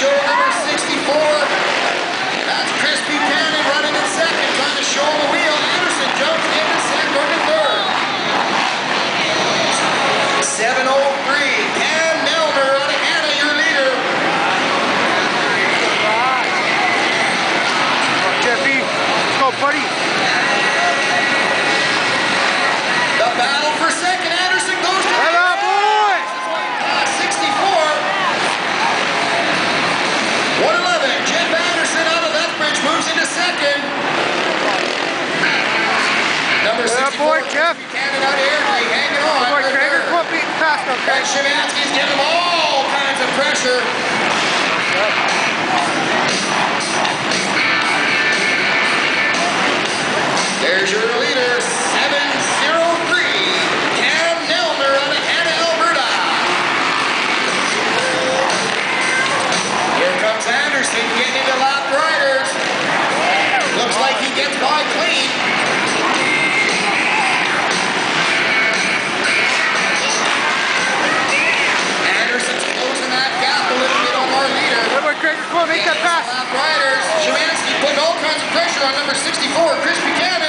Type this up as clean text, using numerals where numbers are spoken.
show number 64. That's Chris Buchanan running in second, trying to show the wheel. Anderson jumps into second, going to third. 7:03. Cam Nelmer out of Hannah, your leader. Jeffy, let's go, buddy. The battle for second. Anderson goes to Hello, boy! 64. 111. Jeff Anderson out of Lethbridge moves into second. Number 64. Boy, Jeff. Buchanan out here, hanging on. Boy, Traeger, quit being fast, okay? And Szymanski's giving them all kinds of pressure. There's your leader, 7:03. Cam Nelmer out of Hannah, Alberta. Here comes Anderson getting into lap riders. Looks like he gets by clean. Anderson's closing that gap a little bit on our leader. Good boy, Traeger, come on, make that pass. Lap riders. Szymanski putting all kinds of pressure on number 64, Chris Buchanan.